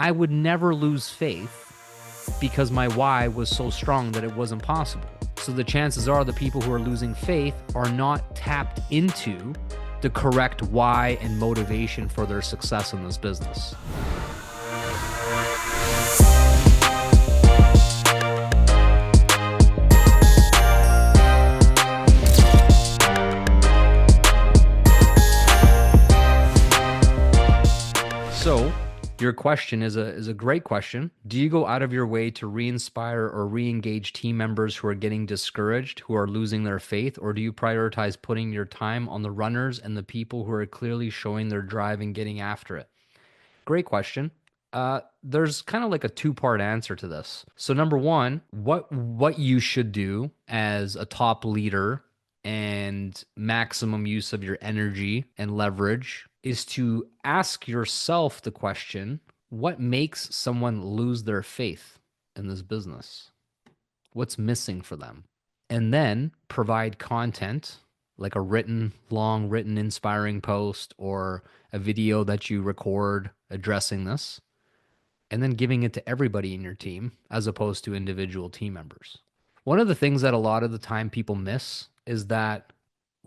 I would never lose faith because my why was so strong that it wasn't possible. So the chances are the people who are losing faith are not tapped into the correct why and motivation for their success in this business. So your question is a great question. Do you go out of your way to re-inspire or re-engage team members who are getting discouraged, who are losing their faith, or do you prioritize putting your time on the runners and the people who are clearly showing their drive and getting after it? Great question. There's kind of like a two-part answer to this. So number one, what you should do as a top leader and maximum use of your energy and leverage is to ask yourself the question, what makes someone lose their faith in this business? What's missing for them? And then provide content like a long written, inspiring post or a video that you record addressing this, and then giving it to everybody in your team as opposed to individual team members. One of the things that a lot of the time people miss is that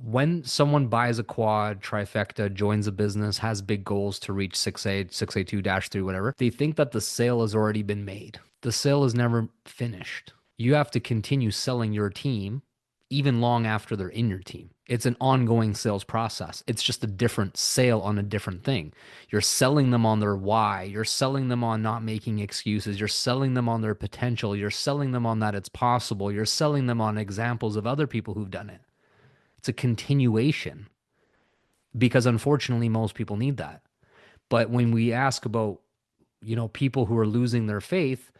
when someone buys a quad, trifecta, joins a business, has big goals to reach 6A, 6A2-3, whatever, they think that the sale has already been made. The sale is never finished. You have to continue selling your team even long after they're in your team. It's an ongoing sales process. It's just a different sale on a different thing. You're selling them on their why. You're selling them on not making excuses. You're selling them on their potential. You're selling them on that it's possible. You're selling them on examples of other people who've done it. It's a continuation because unfortunately most people need that. But when we ask about, people who are losing their faith,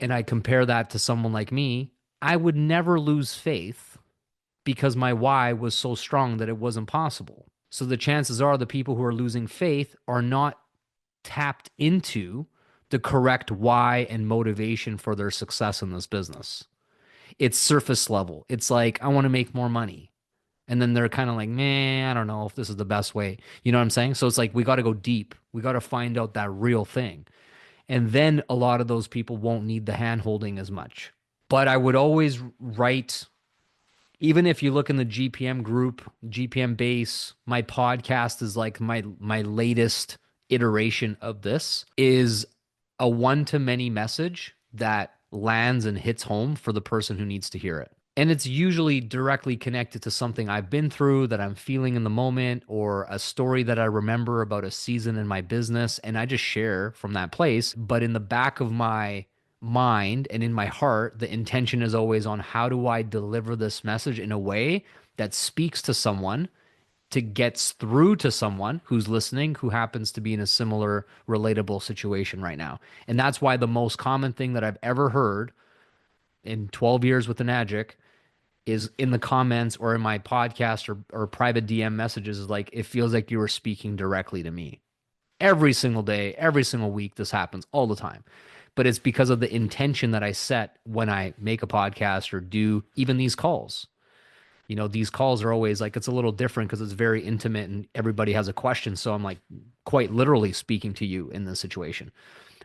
and I compare that to someone like me, I would never lose faith because my why was so strong that it wasn't possible. So the chances are the people who are losing faith are not tapped into the correct why and motivation for their success in this business. It's surface level. It's like, I want to make more money. And then they're kind of like, man, I don't know if this is the best way. You know what I'm saying? So it's like, we got to go deep. We got to find out that real thing. And then a lot of those people won't need the hand holding as much. But I would always write, even if you look in the GPM group, GPM base, my podcast is like my latest iteration of this, is a one-to-many message that lands and hits home for the person who needs to hear it. And it's usually directly connected to something I've been through that I'm feeling in the moment, or a story that I remember about a season in my business. And I just share from that place. But in the back of my mind and in my heart, the intention is always on how do I deliver this message in a way that speaks to someone, to gets through to someone who's listening, who happens to be in a similar relatable situation right now. And that's why the most common thing that I've ever heard in 12 years with the Magic is in the comments or in my podcast or private DM messages is like, it feels like you were speaking directly to me. Every single day, every single week, this happens all the time. But it's because of the intention that I set when I make a podcast or do even these calls. These calls are always like, it's a little different because it's very intimate and everybody has a question. So I'm like quite literally speaking to you in this situation.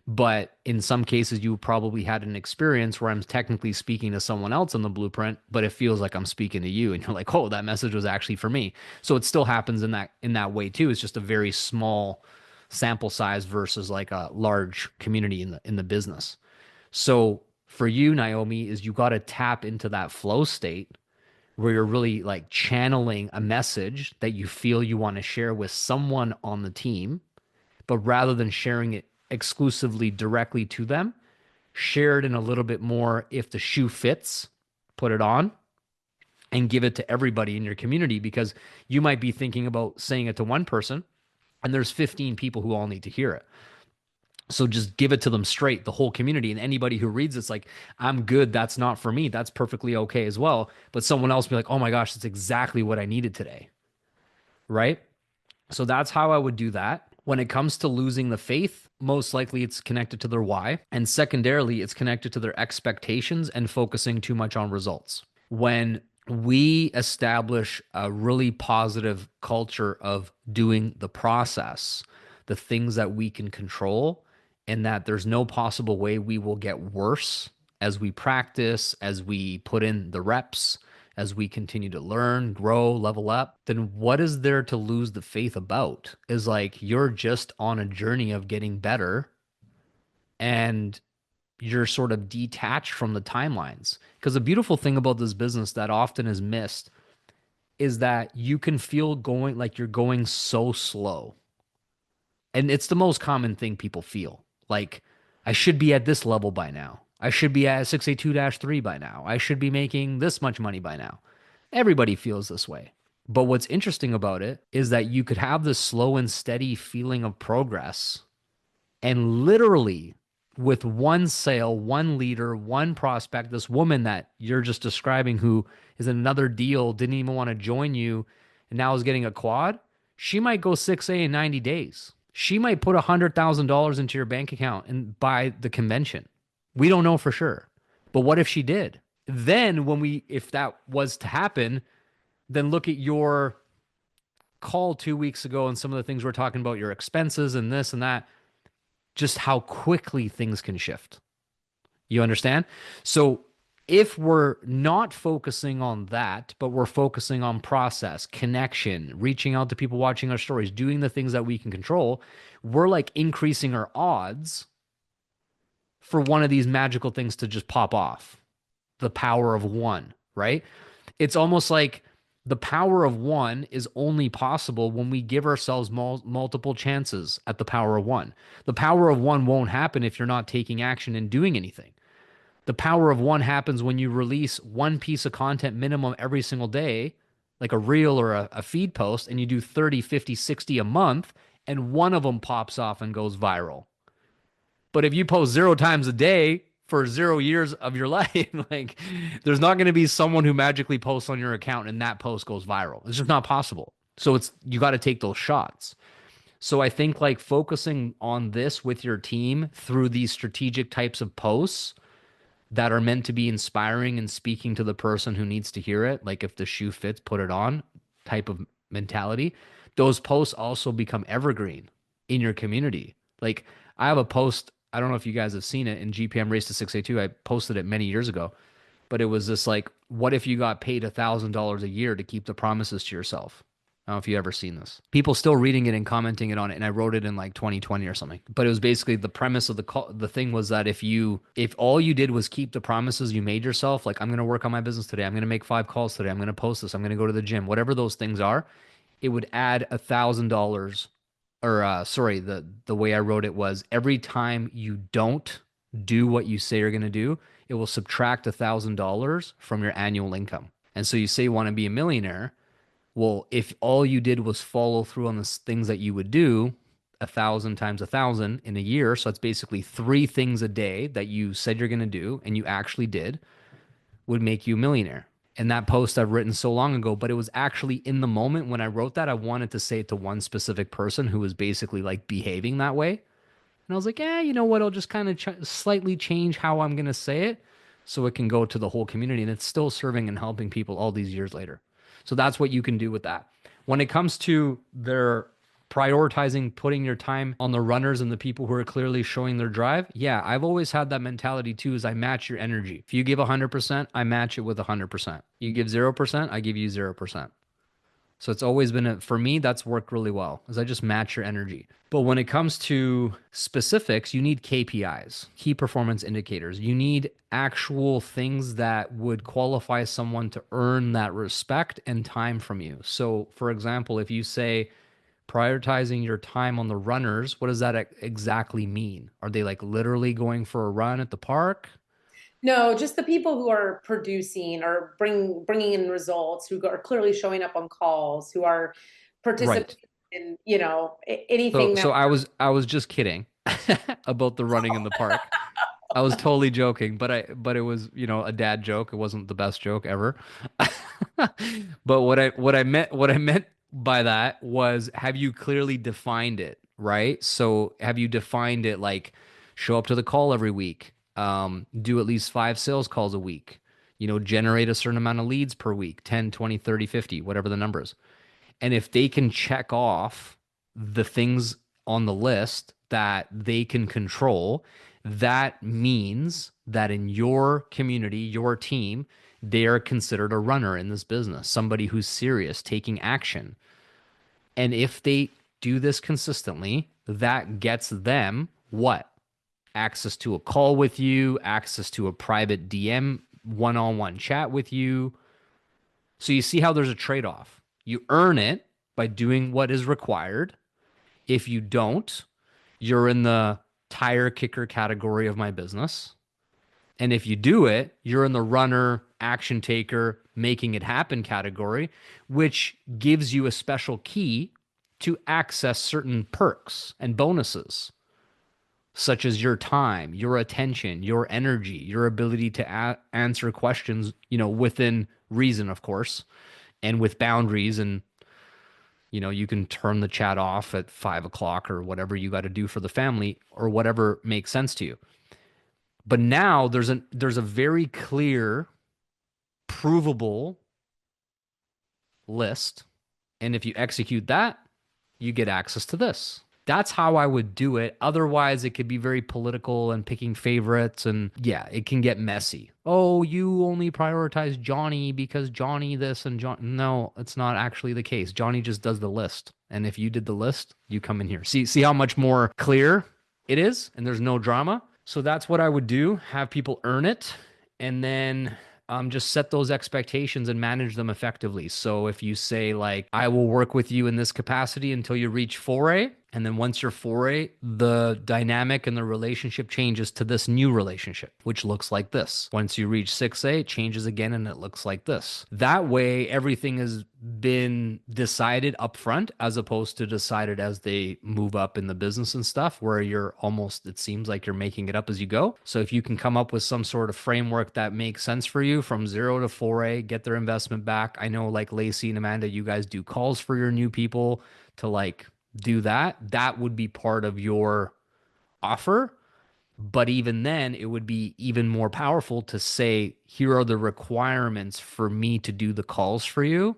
But in some cases, you probably had an experience where I'm technically speaking to someone else in the blueprint, but it feels like I'm speaking to you, and you're like, "Oh, that message was actually for me." So it still happens in that way too. It's just a very small sample size versus like a large community in the business. So for you, Naomi, is you got to tap into that flow state where you're really like channeling a message that you feel you want to share with someone on the team, but rather than sharing it exclusively directly to them, share it in a little bit more, if the shoe fits, put it on and give it to everybody in your community, because you might be thinking about saying it to one person and there's 15 people who all need to hear it. So just give it to them straight, the whole community, and anybody who reads it's like, I'm good, that's not for me, that's perfectly okay as well. But someone else be like, oh my gosh, that's exactly what I needed today, right? So that's how I would do that. When it comes to losing the faith, most likely it's connected to their why. And secondarily, it's connected to their expectations and focusing too much on results. When we establish a really positive culture of doing the process, the things that we can control, and that there's no possible way we will get worse as we practice, as we put in the reps, as we continue to learn, grow, level up, then what is there to lose the faith about? Is like you're just on a journey of getting better and you're sort of detached from the timelines. Because the beautiful thing about this business that often is missed is that you can feel going like you're going so slow. And it's the most common thing people feel. Like, I should be at this level by now. I should be at 682-3 by now. I should be making this much money by now. Everybody feels this way. But what's interesting about it is that you could have this slow and steady feeling of progress, and literally with one sale, one leader, one prospect, this woman that you're just describing who is in another deal, didn't even want to join you, and now is getting a quad, she might go 6A in 90 days. She might put $100,000 into your bank account and buy the convention. We don't know for sure. But what if she did? Then if that was to happen, then look at your call 2 weeks ago and some of the things we're talking about, your expenses and this and that, just how quickly things can shift. You understand? So if we're not focusing on that, but we're focusing on process, connection, reaching out to people watching our stories, doing the things that we can control, we're like increasing our odds for one of these magical things to just pop off. The power of one, right? It's almost like the power of one is only possible when we give ourselves multiple chances at the power of one. The power of one won't happen if you're not taking action and doing anything. The power of one happens when you release one piece of content minimum every single day, like a reel or a feed post, and you do 30, 50, 60 a month, and one of them pops off and goes viral. But if you post 0 times a day for 0 years of your life, like there's not going to be someone who magically posts on your account and that post goes viral. It's just not possible. So you got to take those shots. So I think like focusing on this with your team through these strategic types of posts that are meant to be inspiring and speaking to the person who needs to hear it, like if the shoe fits, put it on type of mentality, those posts also become evergreen in your community. Like I have a post, I don't know if you guys have seen it in GPM Race to 682. I posted it many years ago, but it was this like, what if you got paid $1,000 a year to keep the promises to yourself? I don't know if you ever seen this. People still reading it and commenting it on it, and I wrote it in like 2020 or something. But it was basically the premise of the thing was that if all you did was keep the promises you made yourself, like I'm going to work on my business today, I'm going to make 5 calls today, I'm going to post this, I'm going to go to the gym, whatever those things are, it would add $1,000. Or sorry, the way I wrote it was every time you don't do what you say you're going to do, it will subtract $1,000 from your annual income. And so you say you want to be a millionaire. Well, if all you did was follow through on the things that you would do, 1,000 times 1,000 in a year, so it's basically 3 things a day that you said you're going to do and you actually did, would make you a millionaire. And that post I've written so long ago, but it was actually in the moment when I wrote that, I wanted to say it to one specific person who was basically like behaving that way. And I was like, you know what? I'll just kind of slightly change how I'm going to say it so it can go to the whole community. And it's still serving and helping people all these years later. So that's what you can do with that. When it comes to their prioritizing putting your time on the runners and the people who are clearly showing their drive, yeah, I've always had that mentality too, is I match your energy. If you give 100%, I match it with 100%. You give 0%, I give you 0%. So it's always been for me, that's worked really well, is I just match your energy. But when it comes to specifics, you need KPIs, key performance indicators. You need actual things that would qualify someone to earn that respect and time from you. So for example, if you say prioritizing your time on the runners, what does that exactly mean? Are they like literally going for a run at the park? No, just the people who are producing or bringing in results, who are clearly showing up on calls, who are Right. participating in, So anything that so I was just kidding about the running in the park. I was totally joking, but it was, a dad joke. It wasn't the best joke ever. But what I meant by that was, have you clearly defined it, right? So have you defined it like show up to the call every week, do at least 5 sales calls a week, generate a certain amount of leads per week, 10, 20, 30, 50, whatever the numbers. And if they can check off the things on the list, that they can control, that means that in your community, your team, they are considered a runner in this business, somebody who's serious, taking action. And if they do this consistently, that gets them what? Access to a call with you, access to a private DM one-on-one chat with you. So you see how there's a trade-off. You earn it by doing what is required. If you don't, you're in the tire kicker category of my business. And if you do it, you're in the runner, action taker, making it happen category, which gives you a special key to access certain perks and bonuses, such as your time, your attention, your energy, your ability to answer questions, within reason, of course, and with boundaries. And, you can turn the chat off at 5 o'clock or whatever you got to do for the family or whatever makes sense to you. But now there's a very clear, provable list. And if you execute that, you get access to this. That's how I would do it. Otherwise, it could be very political and picking favorites. And yeah, it can get messy. Oh, you only prioritize Johnny because Johnny this and John. No, it's not actually the case. Johnny just does the list. And if you did the list, you come in here. See how much more clear it is? And there's no drama. So that's what I would do. Have people earn it. And then just set those expectations and manage them effectively. So if you say like, I will work with you in this capacity until you reach 4A, and then once you're 4A, the dynamic and the relationship changes to this new relationship, which looks like this. Once you reach 6A, it changes again and it looks like this. That way, everything has been decided up front as opposed to decided as they move up in the business and stuff, where it seems like you're making it up as you go. So if you can come up with some sort of framework that makes sense for you from 0 to 4A, get their investment back. I know like Lacey and Amanda, you guys do calls for your new people to like do that. That would be part of your offer. But even then, it would be even more powerful to say, here are the requirements for me to do the calls for you.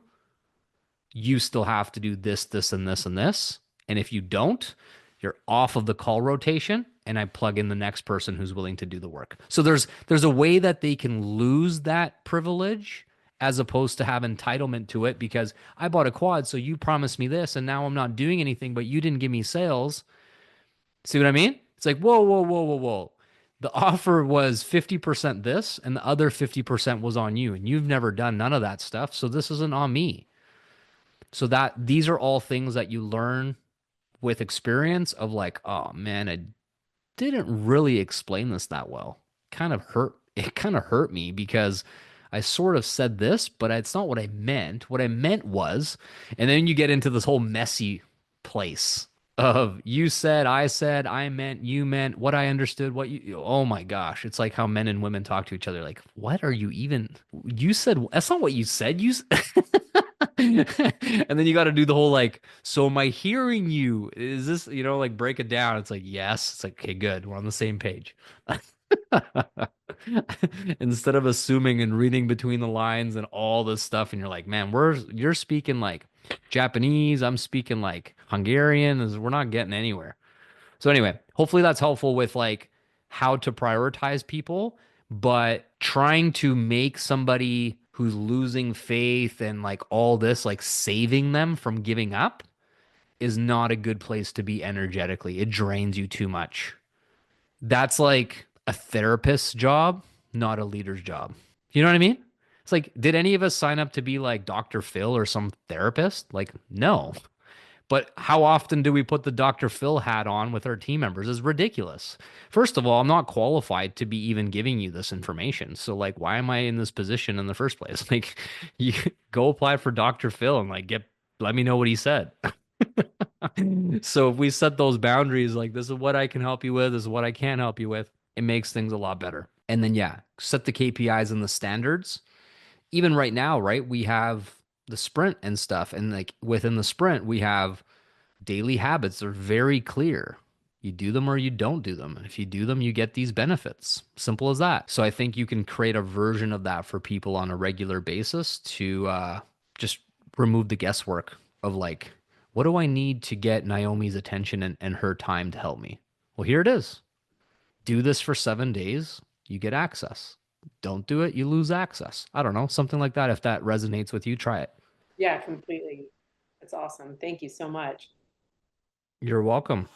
You still have to do this, this, and this, and this. And if you don't, you're off of the call rotation and I plug in the next person who's willing to do the work. So there's a way that they can lose that privilege as opposed to have entitlement to it because I bought a quad, so you promised me this, and now I'm not doing anything, but you didn't give me sales. See what I mean? It's like, whoa, whoa, whoa, whoa, whoa. The offer was 50% this, and the other 50% was on you, and you've never done none of that stuff, so this isn't on me. So that these are all things that you learn with experience of like, oh man, I didn't really explain this that well. It kind of hurt me because I sort of said this, but it's not what I meant. What I meant was, and then you get into this whole messy place of you said, I meant, you meant, what I understood, oh my gosh. It's like how men and women talk to each other. Like, what are you even, you said, that's not what you said. And then you got to do the whole like, so am I hearing you? Is this, like break it down. It's like, yes. It's like, okay, good. We're on the same page. Instead of assuming and reading between the lines and all this stuff, and you're like, man, you're speaking like Japanese, I'm speaking like Hungarian, we're not getting anywhere. So anyway, hopefully that's helpful with like how to prioritize people, but trying to make somebody who's losing faith and like all this, like saving them from giving up is not a good place to be energetically. It drains you too much. That's like a therapist's job, not a leader's job. You know what I mean? It's like, did any of us sign up to be like Dr. Phil or some therapist? Like, no. But how often do we put the Dr. Phil hat on with our team members? Is ridiculous. First of all, I'm not qualified to be even giving you this information. So like, why am I in this position in the first place? Like, you go apply for Dr. Phil and like let me know what he said. So if we set those boundaries, like this is what I can help you with, this is what I can't help you with, it makes things a lot better. And then yeah, set the KPIs and the standards. Even right now, right? We have the sprint and stuff. And like within the sprint, we have daily habits. They're very clear. You do them or you don't do them. And if you do them, you get these benefits. Simple as that. So I think you can create a version of that for people on a regular basis to just remove the guesswork of like, What do I need to get Naomi's attention and her time to help me? Well, here it is. Do this for 7 days, you get access. Don't do it, you lose access. I don't know, something like that. If that resonates with you, try it. Yeah, completely. That's awesome. Thank you so much. You're welcome.